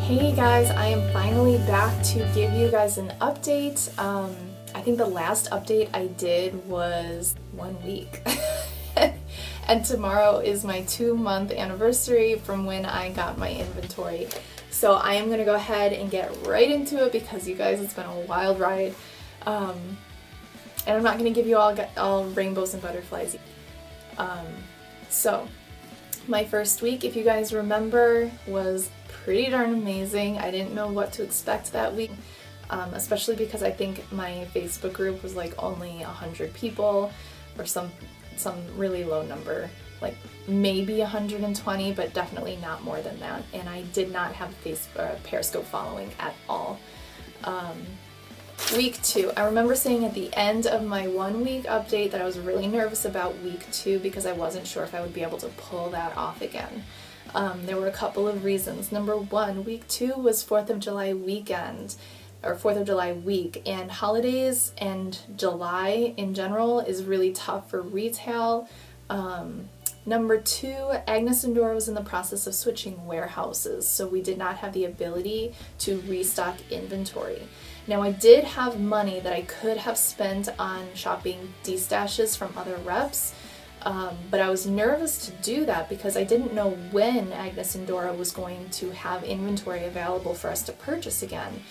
Hey guys, I am finally back to give you guys an update. I think the last update I did was 1 week. And tomorrow is my 2-month anniversary from when I got my inventory. So I am gonna go ahead and get right into it because you guys, it's been a wild ride. And I'm not gonna give you all rainbows and butterflies. So my first week, if you guys remember, was pretty darn amazing. I didn't know what to expect that week, especially because I think my Facebook group was like only 100 people or some really low number, like maybe 120, but definitely not more than that. And I did not have a Periscope following at all. Week 2, I remember saying at the end of my 1 week update that I was really nervous about week 2 because I wasn't sure if I would be able to pull that off again. There were a couple of reasons. Number 1, week 2 was 4th of July weekend, or 4th of July week, and holidays and July in general is really tough for retail. Number 2, Agnes Dora was in the process of switching warehouses, so we did not have the ability to restock inventory. Now I did have money that I could have spent on shopping D-stashes from other reps, but I was nervous to do that because I didn't know when Agnes Dora was going to have inventory available for us to purchase again.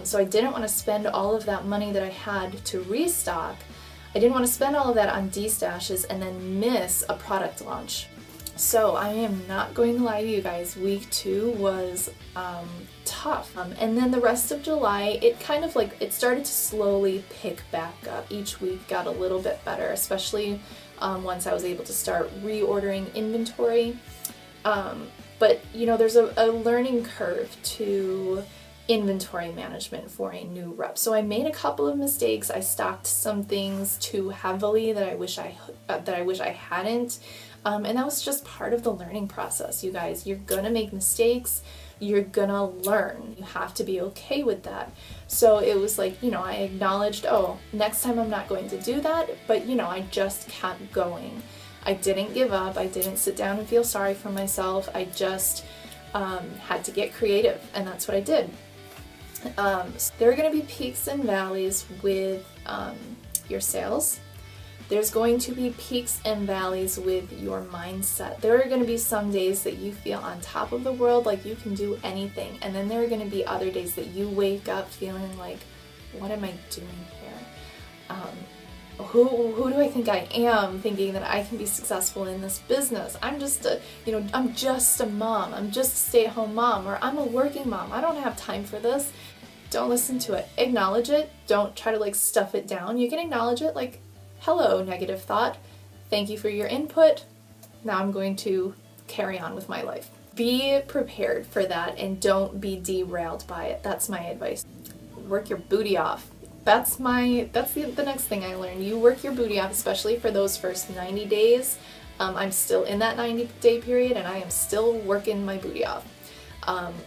So I didn't want to spend all of that money that I had to restock. I didn't want to spend all of that on D-stashes and then miss a product launch. So I am not going to lie to you guys, week 2 was tough. And then the rest of July, it kind of like, it started to slowly pick back up. Each week got a little bit better, especially once I was able to start reordering inventory. But you know, there's a learning curve to inventory management for a new rep. So I made a couple of mistakes. I stocked some things too heavily that I wish I hadn't. And that was just part of the learning process, you guys. You're gonna make mistakes, you're gonna learn. You have to be okay with that. So it was like, you know, I acknowledged, oh, next time I'm not going to do that, but you know, I just kept going. I didn't give up, I didn't sit down and feel sorry for myself, I just had to get creative, and that's what I did. There are gonna be peaks and valleys with your sales. There's going to be peaks and valleys with your mindset. There are going to be some days that you feel on top of the world, like you can do anything. And then there are going to be other days that you wake up feeling like, what am I doing here? Who do I think I am, thinking that I can be successful in this business? I'm just a mom. I'm just a stay-at-home mom, or I'm a working mom. I don't have time for this. Don't listen to it. Acknowledge it. Don't try to like stuff it down. You can acknowledge it like, hello, negative thought. Thank you for your input. Now I'm going to carry on with my life. Be prepared for that and don't be derailed by it. That's my advice. Work your booty off. That's the next thing I learned. You work your booty off, especially for those first 90 days. I'm still in that 90-day period and I am still working my booty off.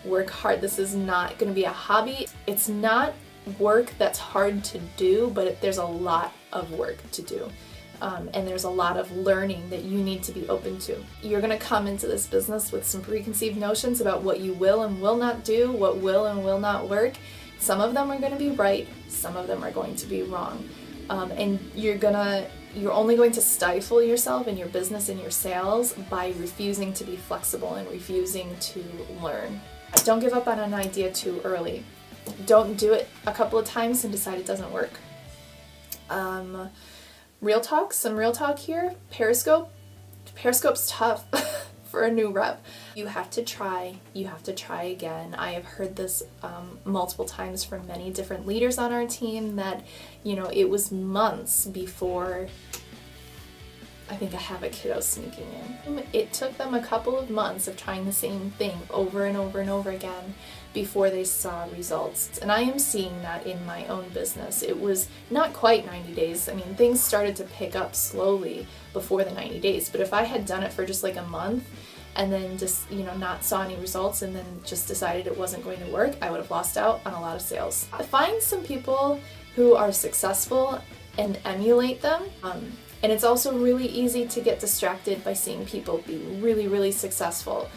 Work hard. This is not going to be a hobby. It's not work that's hard to do, but there's a lot of work to do, and there's a lot of learning that you need to be open to. You're going to come into this business with some preconceived notions about what you will and will not do, what will and will not work. Some of them are going to be right, some of them are going to be wrong, and you're only going to stifle yourself in your business and your sales by refusing to be flexible and refusing to learn. Don't give up on an idea too early. Don't do it a couple of times and decide it doesn't work. Some real talk here. Periscope's tough for a new rep. You have to try again. I have heard this multiple times from many different leaders on our team that, you know, it was months before I think I have a kiddo sneaking in. It took them a couple of months of trying the same thing over and over and over again before they saw results. And I am seeing that in my own business. It was not quite 90 days. I mean, things started to pick up slowly before the 90 days. But if I had done it for just like a month and then just, you know, not saw any results and then just decided it wasn't going to work, I would have lost out on a lot of sales. Find some people who are successful and emulate them. And it's also really easy to get distracted by seeing people be really, really successful.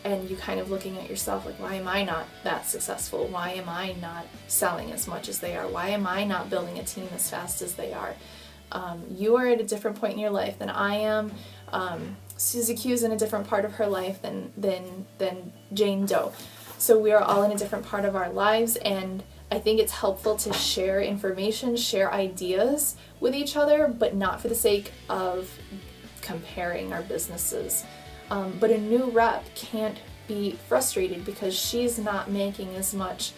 and you kind of looking at yourself like, why am I not that successful? Why am I not selling as much as they are? Why am I not building a team as fast as they are? You are at a different point in your life than I am. Susie Q's in a different part of her life than Jane Doe. So we are all in a different part of our lives, and I think it's helpful to share information, share ideas with each other, but not for the sake of comparing our businesses. But a new rep can't be frustrated because she's not making as much,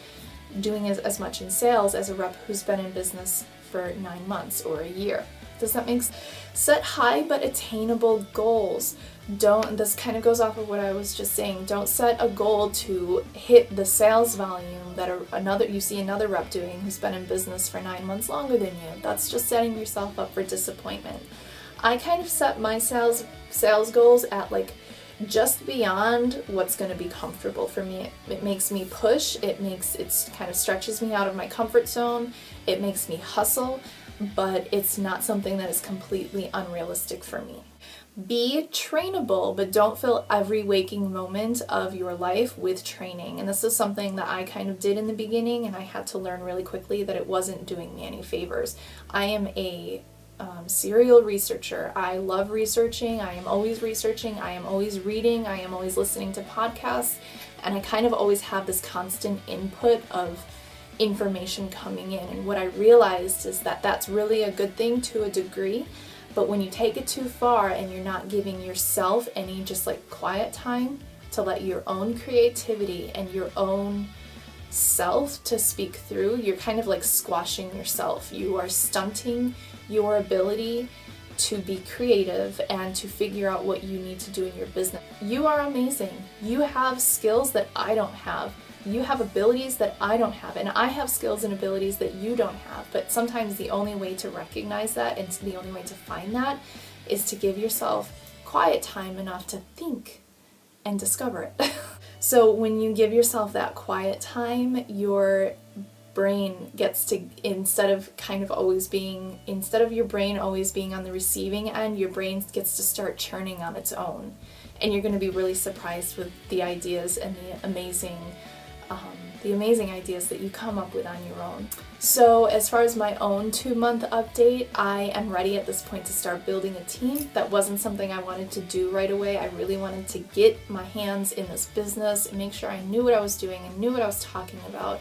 doing as much in sales as a rep who's been in business for 9 months or a year. Does that make sense? Set high but attainable goals. This kind of goes off of what I was just saying. Don't set a goal to hit the sales volume that you see another rep doing who's been in business for 9 months longer than you. That's just setting yourself up for disappointment. I kind of set my sales goals at like just beyond what's going to be comfortable for me. It makes me push, it kind of stretches me out of my comfort zone, it makes me hustle, but it's not something that is completely unrealistic for me. Be trainable, but don't fill every waking moment of your life with training. And this is something that I kind of did in the beginning, and I had to learn really quickly that it wasn't doing me any favors. I am a serial researcher. I love researching. I am always researching. I am always reading. I am always listening to podcasts. And I kind of always have this constant input of information coming in. And what I realized is that that's really a good thing to a degree. But when you take it too far and you're not giving yourself any just like quiet time to let your own creativity and your own self to speak through, you're kind of like squashing yourself. You are stunting your ability to be creative and to figure out what you need to do in your business. You are amazing. You have skills that I don't have. You have abilities that I don't have, and I have skills and abilities that you don't have. But sometimes the only way to recognize that and the only way to find that is to give yourself quiet time enough to think and discover it. So when you give yourself that quiet time, your brain gets to, instead of your brain always being on the receiving end, your brain gets to start churning on its own. And you're going to be really surprised with the ideas and the amazing ideas that you come up with on your own. So as far as my own 2-month update, I am ready at this point to start building a team. That wasn't something I wanted to do right away. I really wanted to get my hands in this business and make sure I knew what I was doing and knew what I was talking about.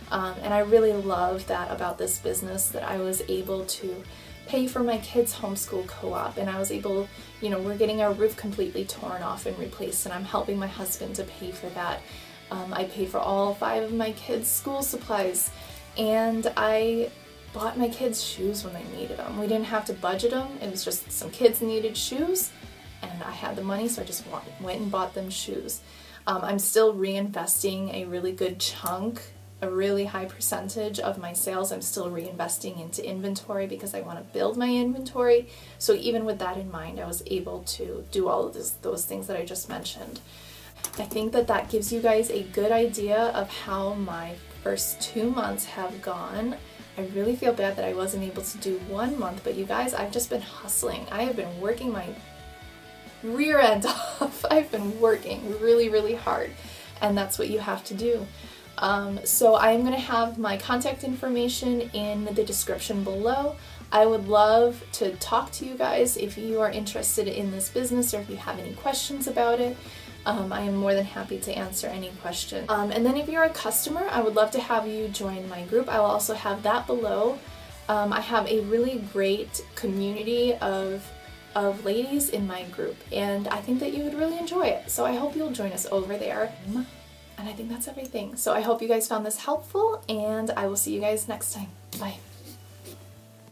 And I really love that about this business, that I was able to pay for my kids' homeschool co-op, and I was able, we're getting our roof completely torn off and replaced, and I'm helping my husband to pay for that. I paid for all 5 of my kids' school supplies, and I bought my kids shoes when they needed them. We didn't have to budget them. It was just some kids needed shoes, and I had the money, so I just went and bought them shoes. I'm still reinvesting a really good chunk, a really high percentage of my sales. I'm still reinvesting into inventory because I want to build my inventory. So even with that in mind, I was able to do all of those things that I just mentioned. I think that gives you guys a good idea of how my first 2 months have gone. I really feel bad that I wasn't able to do 1 month, but you guys, I've just been hustling. I have been working my rear end off. I've been working really, really hard, and that's what you have to do. So I'm going to have my contact information in the description below. I would love to talk to you guys if you are interested in this business or if you have any questions about it. I am more than happy to answer any questions. And then if you're a customer, I would love to have you join my group. I will also have that below. I have a really great community of ladies in my group, and I think that you would really enjoy it. So I hope you'll join us over there. And I think that's everything. So I hope you guys found this helpful, and I will see you guys next time. Bye.